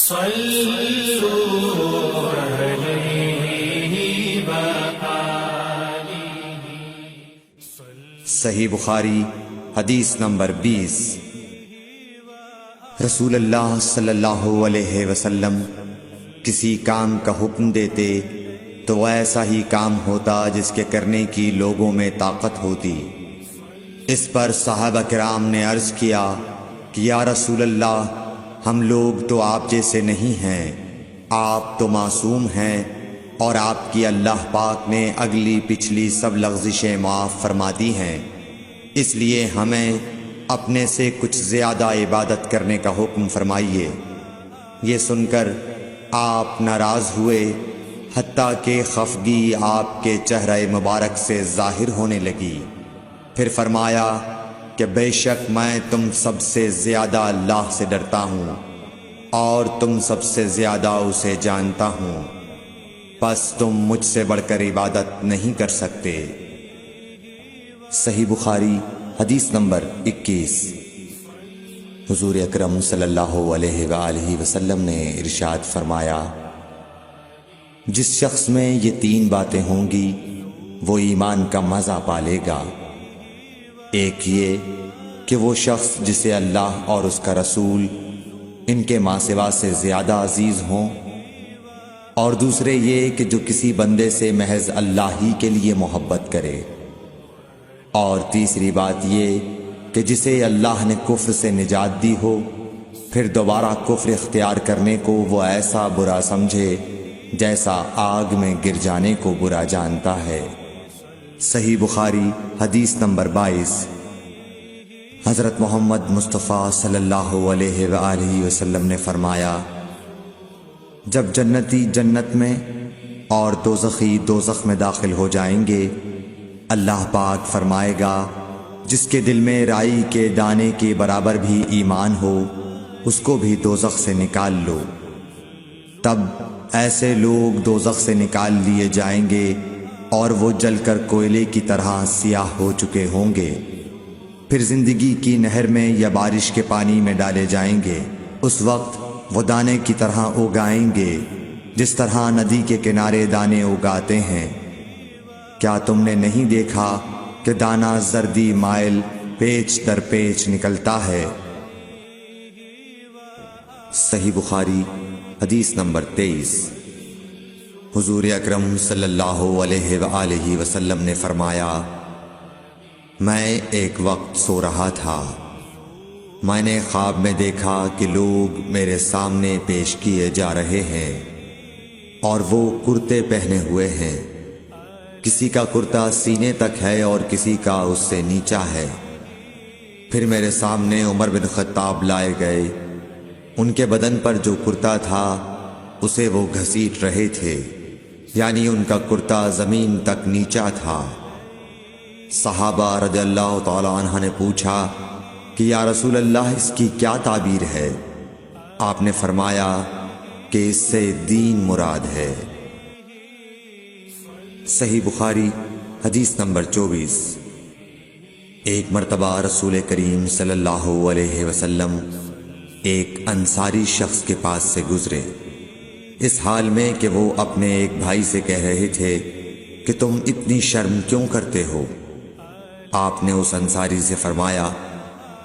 صلوا علیہ وآلہ۔ صحیح بخاری حدیث نمبر 20۔ رسول اللہ صلی اللہ علیہ وسلم کسی کام کا حکم دیتے تو وہ ایسا ہی کام ہوتا جس کے کرنے کی لوگوں میں طاقت ہوتی۔ اس پر صحابہ کرام نے عرض کیا کہ یا رسول اللہ، ہم لوگ تو آپ جیسے نہیں ہیں، آپ تو معصوم ہیں اور آپ کی اللہ پاک نے اگلی پچھلی سب لغزشیں معاف فرما دی ہیں، اس لیے ہمیں اپنے سے کچھ زیادہ عبادت کرنے کا حکم فرمائیے۔ یہ سن کر آپ ناراض ہوئے، حتیٰ کہ خفگی آپ کے چہرہ مبارک سے ظاہر ہونے لگی۔ پھر فرمایا کہ بے شک میں تم سب سے زیادہ اللہ سے ڈرتا ہوں اور تم سب سے زیادہ اسے جانتا ہوں، پس تم مجھ سے بڑھ کر عبادت نہیں کر سکتے۔ صحیح بخاری حدیث نمبر 21۔ حضور اکرم صلی اللہ علیہ وآلہ وسلم نے ارشاد فرمایا، جس شخص میں یہ 3 باتیں ہوں گی وہ ایمان کا مزہ پالے گا۔ ایک یہ کہ وہ شخص جسے اللہ اور اس کا رسول ان کے ماں سوا سے زیادہ عزیز ہوں، اور دوسرے یہ کہ جو کسی بندے سے محض اللہ ہی کے لیے محبت کرے، اور تیسری بات یہ کہ جسے اللہ نے کفر سے نجات دی ہو پھر دوبارہ کفر اختیار کرنے کو وہ ایسا برا سمجھے جیسا آگ میں گر جانے کو برا جانتا ہے۔ صحیح بخاری حدیث نمبر 22۔ حضرت محمد مصطفیٰ صلی اللہ علیہ وآلہ وسلم نے فرمایا، جب جنتی جنت میں اور دوزخی دوزخ میں داخل ہو جائیں گے، اللہ پاک فرمائے گا جس کے دل میں رائی کے دانے کے برابر بھی ایمان ہو اس کو بھی دوزخ سے نکال لو۔ تب ایسے لوگ دوزخ سے نکال لیے جائیں گے اور وہ جل کر کوئلے کی طرح سیاہ ہو چکے ہوں گے، پھر زندگی کی نہر میں یا بارش کے پانی میں ڈالے جائیں گے۔ اس وقت وہ دانے کی طرح اگائیں گے جس طرح ندی کے کنارے دانے اگاتے ہیں۔ کیا تم نے نہیں دیکھا کہ دانہ زردی مائل پیچ در پیچ نکلتا ہے؟ صحیح بخاری حدیث نمبر 23۔ حضور اکرم صلی اللہ علیہ وآلہ وسلم نے فرمایا، میں ایک وقت سو رہا تھا، میں نے خواب میں دیکھا کہ لوگ میرے سامنے پیش کیے جا رہے ہیں اور وہ کرتے پہنے ہوئے ہیں، کسی کا کرتا سینے تک ہے اور کسی کا اس سے نیچا ہے۔ پھر میرے سامنے عمر بن خطاب لائے گئے، ان کے بدن پر جو کرتا تھا اسے وہ گھسیٹ رہے تھے، یعنی ان کا کرتا زمین تک نیچا تھا۔ صحابہ رضی اللہ تعالی عنہ نے پوچھا کہ یا رسول اللہ اس کی کیا تعبیر ہے؟ آپ نے فرمایا کہ اس سے دین مراد ہے۔ صحیح بخاری حدیث نمبر 24۔ ایک مرتبہ رسول کریم صلی اللہ علیہ وسلم ایک انصاری شخص کے پاس سے گزرے، اس حال میں کہ وہ اپنے ایک بھائی سے کہہ رہے تھے کہ تم اتنی شرم کیوں کرتے ہو؟ آپ نے اس انصاری سے فرمایا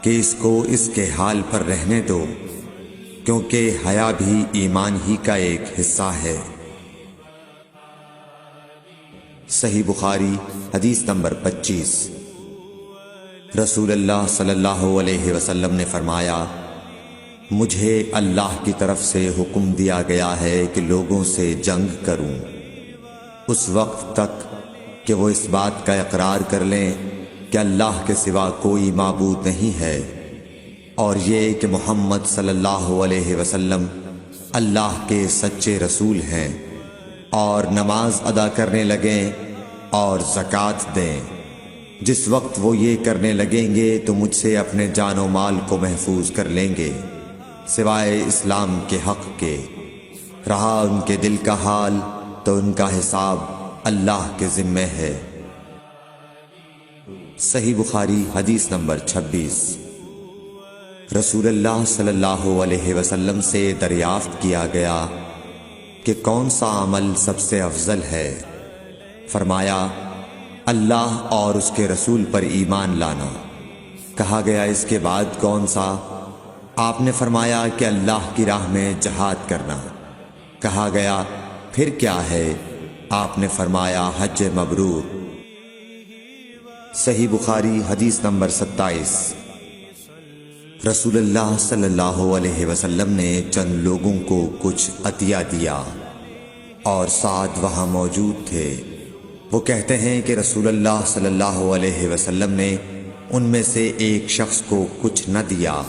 کہ اس کو اس کے حال پر رہنے دو، کیونکہ حیا بھی ایمان ہی کا ایک حصہ ہے۔ صحیح بخاری حدیث نمبر 25۔ رسول اللہ صلی اللہ علیہ وسلم نے فرمایا، مجھے اللہ کی طرف سے حکم دیا گیا ہے کہ لوگوں سے جنگ کروں اس وقت تک کہ وہ اس بات کا اقرار کر لیں کہ اللہ کے سوا کوئی معبود نہیں ہے، اور یہ کہ محمد صلی اللہ علیہ وسلم اللہ کے سچے رسول ہیں، اور نماز ادا کرنے لگیں اور زکوٰۃ دیں۔ جس وقت وہ یہ کرنے لگیں گے تو مجھ سے اپنے جان و مال کو محفوظ کر لیں گے، سوائے اسلام کے حق کے۔ رہا ان کے دل کا حال تو ان کا حساب اللہ کے ذمے ہے۔ صحیح بخاری حدیث نمبر 26۔ رسول اللہ صلی اللہ علیہ وسلم سے دریافت کیا گیا کہ کون سا عمل سب سے افضل ہے؟ فرمایا اللہ اور اس کے رسول پر ایمان لانا۔ کہا گیا اس کے بعد کون سا؟ آپ نے فرمایا کہ اللہ کی راہ میں جہاد کرنا۔ کہا گیا پھر کیا ہے؟ آپ نے فرمایا حج مبرور۔ صحیح بخاری حدیث نمبر 27۔ رسول اللہ صلی اللہ علیہ وسلم نے چند لوگوں کو کچھ عطیہ دیا اور سعد وہاں موجود تھے۔ وہ کہتے ہیں کہ رسول اللہ صلی اللہ علیہ وسلم نے ان میں سے ایک شخص کو کچھ نہ دیا،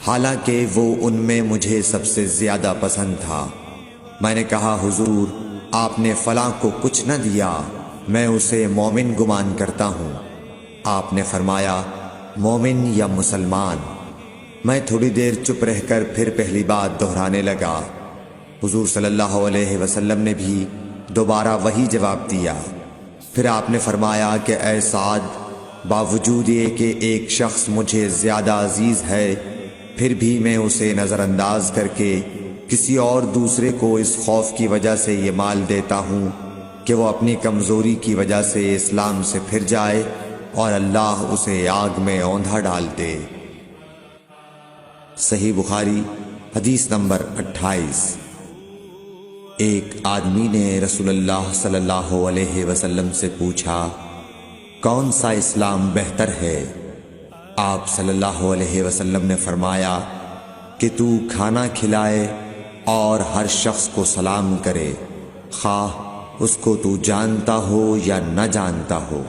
حالانکہ وہ ان میں مجھے سب سے زیادہ پسند تھا۔ میں نے کہا حضور آپ نے فلاں کو کچھ نہ دیا، میں اسے مومن گمان کرتا ہوں۔ آپ نے فرمایا مومن یا مسلمان؟ میں تھوڑی دیر چپ رہ کر پھر پہلی بات دہرانے لگا۔ حضور صلی اللہ علیہ وسلم نے بھی دوبارہ وہی جواب دیا۔ پھر آپ نے فرمایا کہ اے سعد، باوجود یہ کہ ایک شخص مجھے زیادہ عزیز ہے، پھر بھی میں اسے نظر انداز کر کے کسی اور دوسرے کو اس خوف کی وجہ سے یہ مال دیتا ہوں کہ وہ اپنی کمزوری کی وجہ سے اسلام سے پھر جائے اور اللہ اسے آگ میں اوندھا ڈال دے۔ صحیح بخاری حدیث نمبر 28۔ ایک آدمی نے رسول اللہ صلی اللہ علیہ وسلم سے پوچھا کون سا اسلام بہتر ہے؟ آپ صلی اللہ علیہ وسلم نے فرمایا کہ تو کھانا کھلائے اور ہر شخص کو سلام کرے، خواہ اس کو تو جانتا ہو یا نہ جانتا ہو۔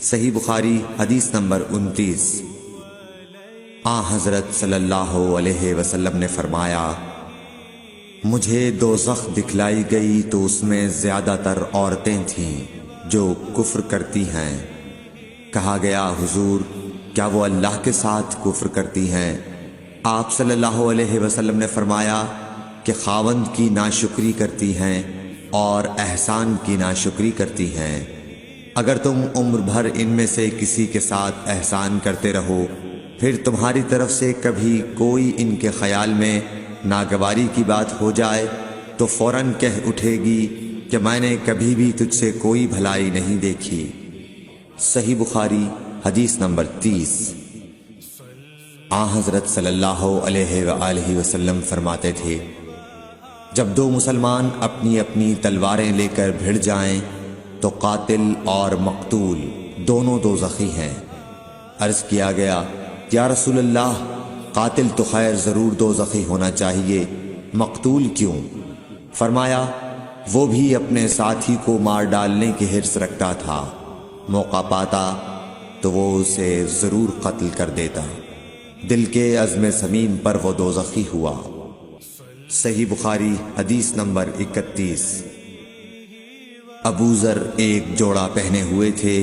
صحیح بخاری حدیث نمبر 29۔ حضرت صلی اللہ علیہ وسلم نے فرمایا مجھے دوزخ دکھلائی گئی تو اس میں زیادہ تر عورتیں تھیں جو کفر کرتی ہیں۔ کہا گیا حضور کیا وہ اللہ کے ساتھ کفر کرتی ہیں؟ آپ صلی اللہ علیہ وسلم نے فرمایا کہ خاوند کی ناشکری کرتی ہیں اور احسان کی ناشکری کرتی ہیں۔ اگر تم عمر بھر ان میں سے کسی کے ساتھ احسان کرتے رہو، پھر تمہاری طرف سے کبھی کوئی ان کے خیال میں ناگواری کی بات ہو جائے تو فوراً کہہ اٹھے گی کہ میں نے کبھی بھی تجھ سے کوئی بھلائی نہیں دیکھی۔ صحیح بخاری حدیث نمبر 30۔ حضرت صلی اللہ علیہ وآلہ وسلم فرماتے تھے جب دو مسلمان اپنی اپنی تلواریں لے کر بھڑ جائیں تو قاتل اور مقتول دونوں دوزخی ہیں۔ عرض کیا گیا یا رسول اللہ قاتل تو خیر ضرور دوزخی ہونا چاہیے، مقتول کیوں؟ فرمایا وہ بھی اپنے ساتھی کو مار ڈالنے کی حرص رکھتا تھا، موقع پاتا تو وہ اسے ضرور قتل کر دیتا، دل کے عزم سمیم پر وہ دوزخی ہوا۔ صحیح بخاری حدیث نمبر 31۔ ابو ذر ایک جوڑا پہنے ہوئے تھے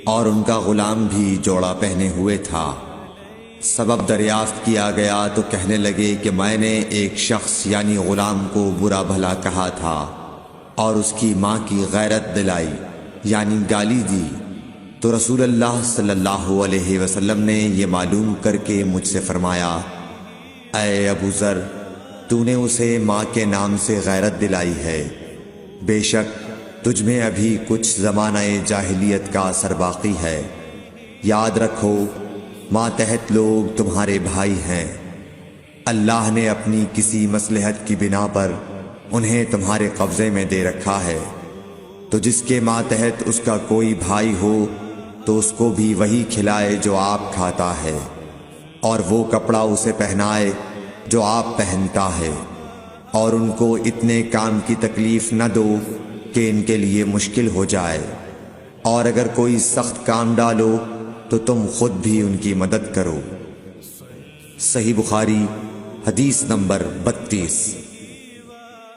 اور ان کا غلام بھی جوڑا پہنے ہوئے تھا۔ سبب دریافت کیا گیا تو کہنے لگے کہ میں نے ایک شخص یعنی غلام کو برا بھلا کہا تھا اور اس کی ماں کی غیرت دلائی یعنی گالی دی، تو رسول اللہ صلی اللہ علیہ وسلم نے یہ معلوم کر کے مجھ سے فرمایا اے ابو ذر، تو نے اسے ماں کے نام سے غیرت دلائی ہے، بے شک تجھ میں ابھی کچھ زمانہ جاہلیت کا اثر باقی ہے، یاد رکھو ماتحت لوگ تمہارے بھائی ہیں، اللہ نے اپنی کسی مصلحت کی بنا پر انہیں تمہارے قبضے میں دے رکھا ہے، تو جس کے ماتحت اس کا کوئی بھائی ہو تو اس کو بھی وہی کھلائے جو آپ کھاتا ہے، اور وہ کپڑا اسے پہنائے جو آپ پہنتا ہے، اور ان کو اتنے کام کی تکلیف نہ دو کہ ان کے لیے مشکل ہو جائے، اور اگر کوئی سخت کام ڈالو تو تم خود بھی ان کی مدد کرو۔ صحیح بخاری حدیث نمبر 32۔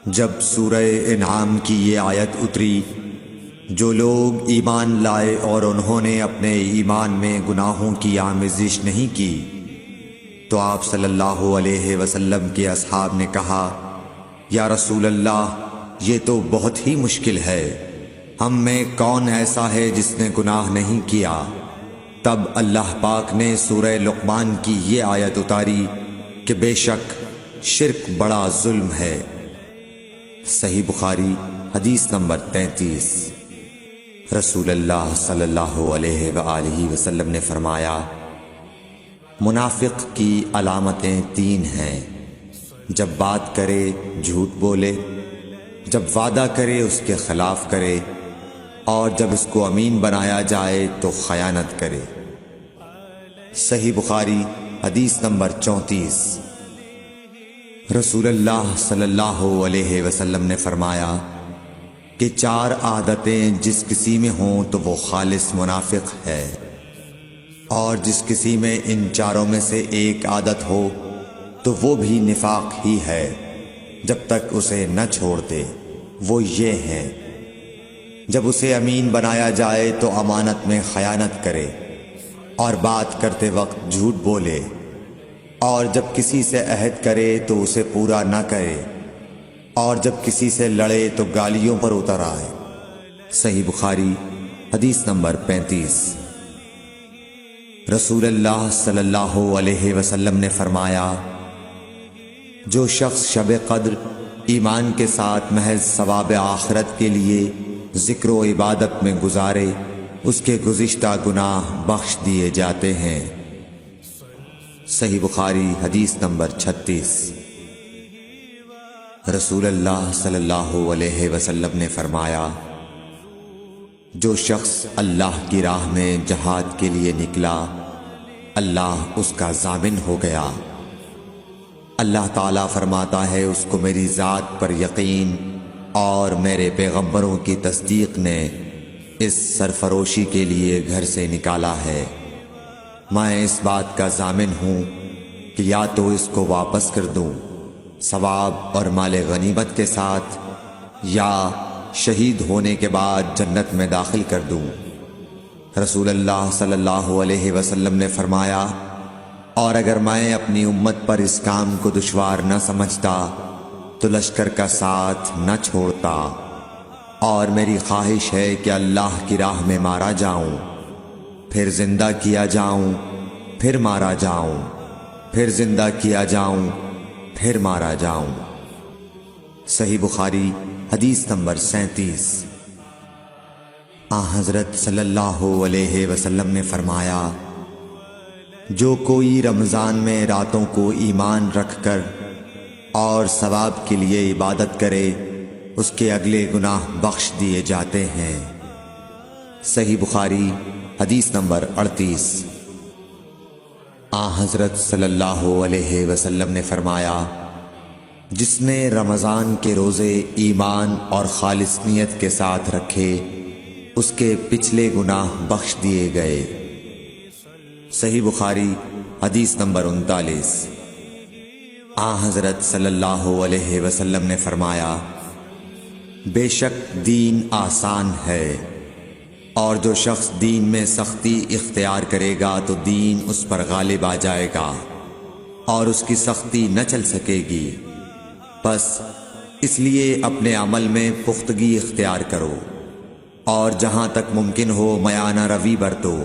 جب سورہ انعام کی یہ آیت اتری جو لوگ ایمان لائے اور انہوں نے اپنے ایمان میں گناہوں کی آمیزش نہیں کی، تو آپ صلی اللہ علیہ وسلم کے اصحاب نے کہا یا رسول اللہ یہ تو بہت ہی مشکل ہے، ہم میں کون ایسا ہے جس نے گناہ نہیں کیا؟ تب اللہ پاک نے سورہ لقمان کی یہ آیت اتاری کہ بے شک شرک بڑا ظلم ہے۔ صحیح بخاری حدیث نمبر 33۔ رسول اللہ صلی اللہ علیہ وآلہ وسلم نے فرمایا، منافق کی علامتیں 3 ہیں: جب بات کرے جھوٹ بولے، جب وعدہ کرے اس کے خلاف کرے، اور جب اس کو امین بنایا جائے تو خیانت کرے۔ صحیح بخاری حدیث نمبر 34۔ رسول اللہ صلی اللہ علیہ وسلم نے فرمایا کہ 4 عادتیں جس کسی میں ہوں تو وہ خالص منافق ہے، اور جس کسی میں ان 4 میں سے ایک عادت ہو تو وہ بھی نفاق ہی ہے جب تک اسے نہ چھوڑ دے۔ وہ یہ ہے: جب اسے امین بنایا جائے تو امانت میں خیانت کرے، اور بات کرتے وقت جھوٹ بولے، اور جب کسی سے عہد کرے تو اسے پورا نہ کرے، اور جب کسی سے لڑے تو گالیوں پر اتر آئے۔ صحیح بخاری حدیث نمبر 35۔ رسول اللہ صلی اللہ علیہ وسلم نے فرمایا، جو شخص شب قدر ایمان کے ساتھ محض ثواب آخرت کے لیے ذکر و عبادت میں گزارے، اس کے گزشتہ گناہ بخش دیے جاتے ہیں۔ صحیح بخاری حدیث نمبر 36۔ رسول اللہ صلی اللہ علیہ وسلم نے فرمایا، جو شخص اللہ کی راہ میں جہاد کے لیے نکلا، اللہ اس کا ضامن ہو گیا۔ اللہ تعالیٰ فرماتا ہے، اس کو میری ذات پر یقین اور میرے پیغمبروں کی تصدیق نے اس سرفروشی کے لیے گھر سے نکالا ہے۔ میں اس بات کا ضامن ہوں کہ یا تو اس کو واپس کر دوں ثواب اور مال غنیمت کے ساتھ، یا شہید ہونے کے بعد جنت میں داخل کر دوں۔ رسول اللہ صلی اللہ علیہ وسلم نے فرمایا، اور اگر میں اپنی امت پر اس کام کو دشوار نہ سمجھتا تو لشکر کا ساتھ نہ چھوڑتا، اور میری خواہش ہے کہ اللہ کی راہ میں مارا جاؤں، پھر زندہ کیا جاؤں، پھر مارا جاؤں، پھر زندہ کیا جاؤں، پھر مارا جاؤں۔ صحیح بخاری حدیث نمبر 37۔ حضرت صلی اللہ علیہ وسلم نے فرمایا، جو کوئی رمضان میں راتوں کو ایمان رکھ کر اور ثواب کے لیے عبادت کرے، اس کے اگلے گناہ بخش دیے جاتے ہیں۔ صحیح بخاری حدیث نمبر 38۔ حضرت صلی اللہ علیہ وسلم نے فرمایا، جس نے رمضان کے روزے ایمان اور خالص نیت کے ساتھ رکھے، اس کے پچھلے گناہ بخش دیے گئے۔ صحیح بخاری حدیث نمبر 39۔ حضرت صلی اللہ علیہ وسلم نے فرمایا، بے شک دین آسان ہے، اور جو شخص دین میں سختی اختیار کرے گا تو دین اس پر غالب آ جائے گا اور اس کی سختی نہ چل سکے گی۔ بس اس لیے اپنے عمل میں پختگی اختیار کرو، اور جہاں تک ممکن ہو میانہ روی برتو،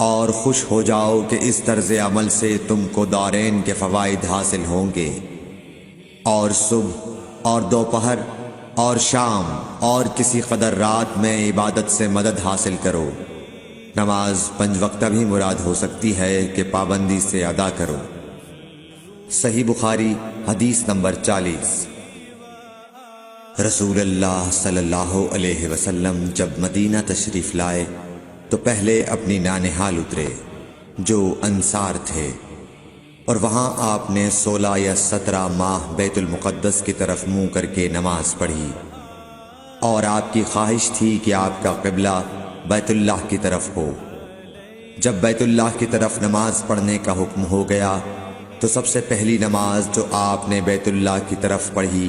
اور خوش ہو جاؤ کہ اس طرز عمل سے تم کو دارین کے فوائد حاصل ہوں گے، اور صبح اور دوپہر اور شام اور کسی قدر رات میں عبادت سے مدد حاصل کرو۔ نماز 5 وقتہ بھی مراد ہو سکتی ہے کہ پابندی سے ادا کرو۔ صحیح بخاری حدیث نمبر 40۔ رسول اللہ صلی اللہ علیہ وسلم جب مدینہ تشریف لائے تو پہلے اپنی نانہال اترے جو انصار تھے، اور وہاں آپ نے 16 یا 17 ماہ بیت المقدس کی طرف منہ کر کے نماز پڑھی، اور آپ کی خواہش تھی کہ آپ کا قبلہ بیت اللہ کی طرف ہو۔ جب بیت اللہ کی طرف نماز پڑھنے کا حکم ہو گیا تو سب سے پہلی نماز جو آپ نے بیت اللہ کی طرف پڑھی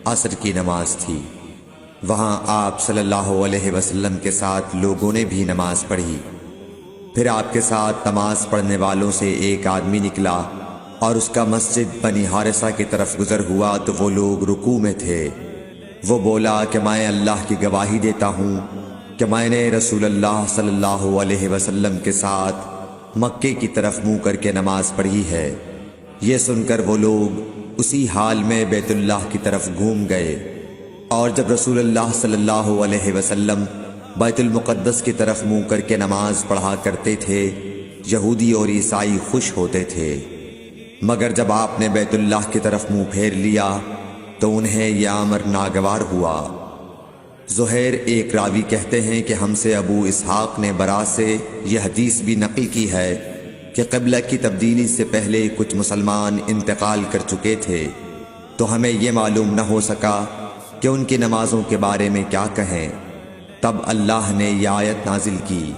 عصر کی نماز تھی۔ وہاں آپ صلی اللہ علیہ وسلم کے ساتھ لوگوں نے بھی نماز پڑھی۔ پھر آپ کے ساتھ نماز پڑھنے والوں سے ایک آدمی نکلا اور اس کا مسجد بنی حارثہ کی طرف گزر ہوا تو وہ لوگ رکوع میں تھے۔ وہ بولا کہ میں اللہ کی گواہی دیتا ہوں کہ میں نے رسول اللہ صلی اللہ علیہ وسلم کے ساتھ مکے کی طرف منہ کر کے نماز پڑھی ہے۔ یہ سن کر وہ لوگ اسی حال میں بیت اللہ کی طرف گھوم گئے، اور جب رسول اللہ صلی اللہ علیہ وسلم بیت المقدس کی طرف منہ کر کے نماز پڑھا کرتے تھے، یہودی اور عیسائی خوش ہوتے تھے، مگر جب آپ نے بیت اللہ کی طرف منہ پھیر لیا تو انہیں یہ امر ناگوار ہوا۔ زہیر ایک راوی کہتے ہیں کہ ہم سے ابو اسحاق نے برا سے یہ حدیث بھی نقل کی ہے کہ قبلہ کی تبدیلی سے پہلے کچھ مسلمان انتقال کر چکے تھے، تو ہمیں یہ معلوم نہ ہو سکا کہ ان کی نمازوں کے بارے میں کیا کہیں۔ تب اللہ نے یہ آیت نازل کی،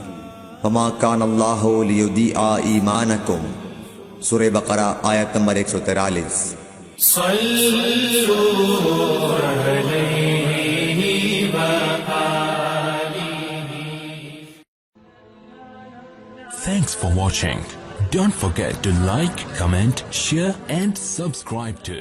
وَمَا كَانَ اللَّهُ لِيُضِيعَ إِيمَانَكُمْ، سورہ بقرہ آیت نمبر 143۔ صلوا عليه وآله۔ Thanks for watching. Don't forget to like, comment, share and subscribe to